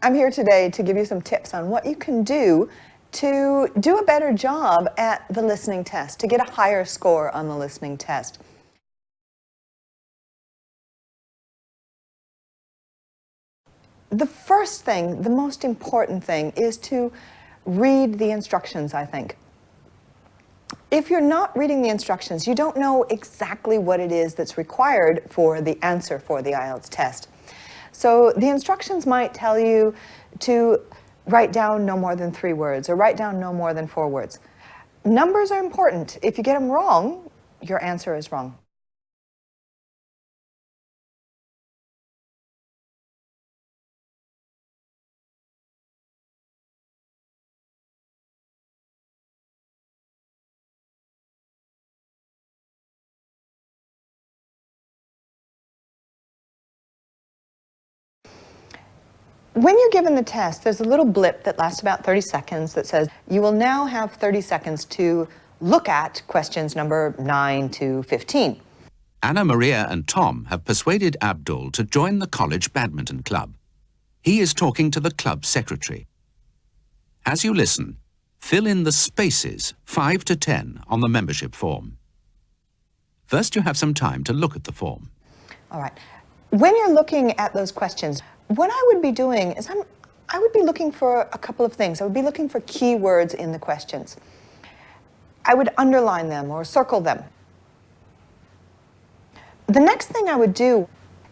I'm here today to give you some tips on what you can do to do a better job at the listening test, to get a higher score on the listening test. The first thing, the most important thing, is to read the instructions, I think. If you're not reading the instructions, you don't know exactly what it is that's required for the answer for the IELTS test. So the instructions might tell you to write down no more than 3 words or write down no more than 4 words. Numbers are important. If you get them wrong, your answer is wrong. When you're given the test, there's a little blip that lasts about 30 seconds that says, you will now have 30 seconds to look at questions number 9 to 15. Anna Maria and Tom have persuaded Abdul to join the college badminton club. He is talking to the club secretary. As you listen, fill in the spaces 5 to 10 on the membership form. First, you have some time to look at the form. All right. When you're looking at those questions, what I would be doing is I would be looking for a couple of things. I would be looking for keywords in the questions. I would underline them or circle them. The next thing I would do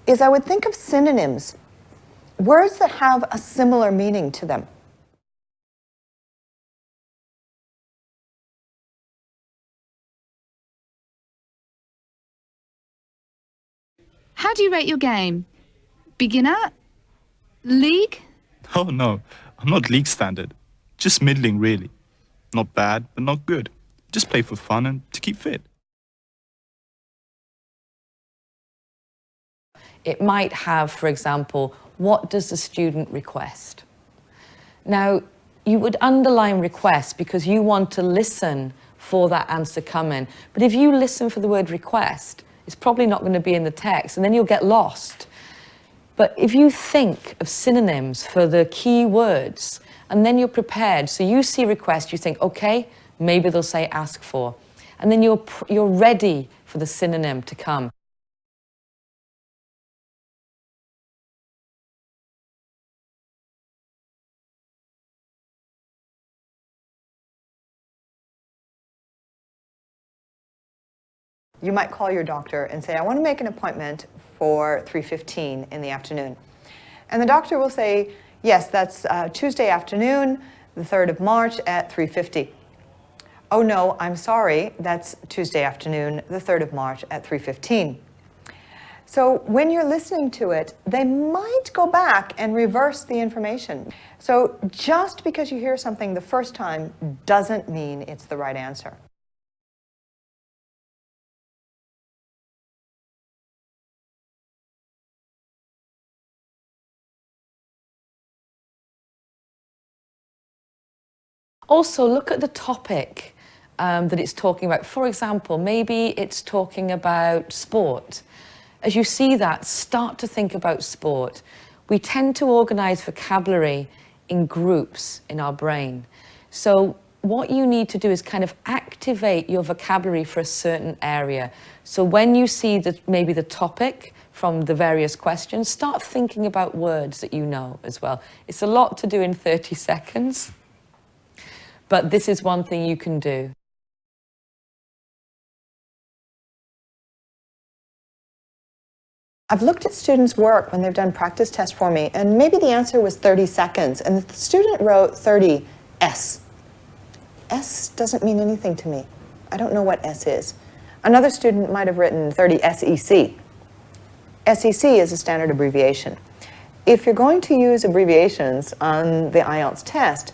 is I would think of synonyms, words that have a similar meaning to them. How do you rate your game? Beginner? League? Oh no, I'm not league standard. Just middling, really. Not bad, but not good. Just play for fun and to keep fit. It might have, for example, what does the student request? Now, you would underline request because you want to listen for that answer coming. But if you listen for the word request, it's probably not going to be in the text, and then you'll get lost. But if you think of synonyms for the key words, and then you're prepared, so you see request, you think, okay, maybe they'll say ask for. And then you're ready for the synonym to come. You might call your doctor and say, I want to make an appointment for 3:15 in the afternoon. And the doctor will say, yes, that's Tuesday afternoon, the 3rd of March at 3:50. Oh no, I'm sorry, that's Tuesday afternoon, the 3rd of March at 3:15. So when you're listening to it, they might go back and reverse the information. So just because you hear something the first time doesn't mean it's the right answer. Also, look at the topic that it's talking about. For example, maybe it's talking about sport. As you see that, start to think about sport. We tend to organize vocabulary in groups in our brain. So what you need to do is kind of activate your vocabulary for a certain area. So when you see maybe the topic from the various questions, start thinking about words that you know as well. It's a lot to do in 30 seconds. But this is one thing you can do. I've looked at students' work when they've done practice tests for me, and maybe the answer was 30 seconds, and the student wrote 30 S. S doesn't mean anything to me. I don't know what S is. Another student might have written 30 SEC. SEC is a standard abbreviation. If you're going to use abbreviations on the IELTS test,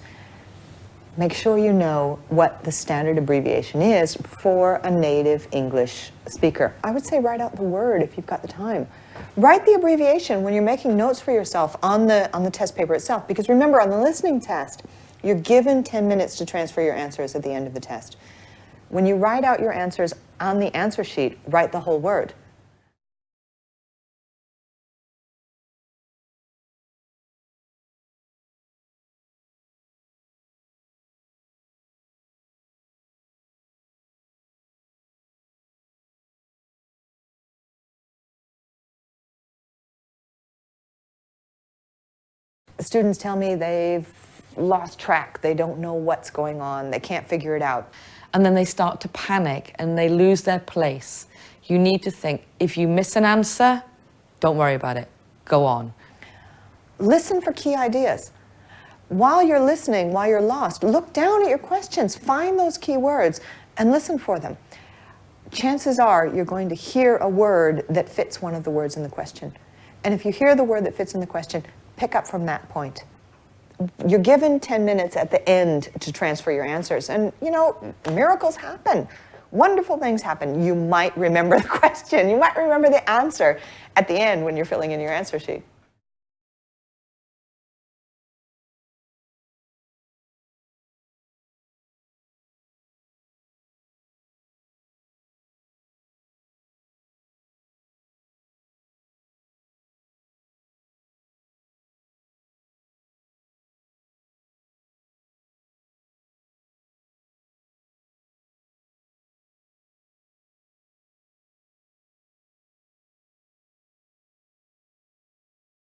make sure you know what the standard abbreviation is for a native English speaker. I would say write out the word if you've got the time. Write the abbreviation when you're making notes for yourself on the test paper itself, because remember, on the listening test, you're given 10 minutes to transfer your answers at the end of the test. When you write out your answers on the answer sheet, write the whole word. Students tell me they've lost track. They don't know what's going on. They can't figure it out. And then they start to panic and they lose their place. You need to think, if you miss an answer, don't worry about it. Go on. Listen for key ideas. While you're listening, while you're lost, look down at your questions, find those key words, and listen for them. Chances are you're going to hear a word that fits one of the words in the question. And if you hear the word that fits in the question, pick up from that point. You're given 10 minutes at the end to transfer your answers. And, you know, miracles happen. Wonderful things happen. You might remember the question. You might remember the answer at the end when you're filling in your answer sheet.